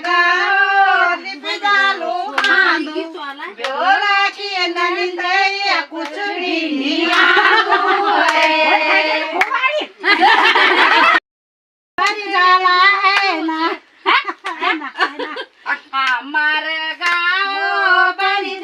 गाओ लिपिदालू खांदू जोला की ननिंद्रया कुछ भी नहीं जाला है ना हमार गाओ बनी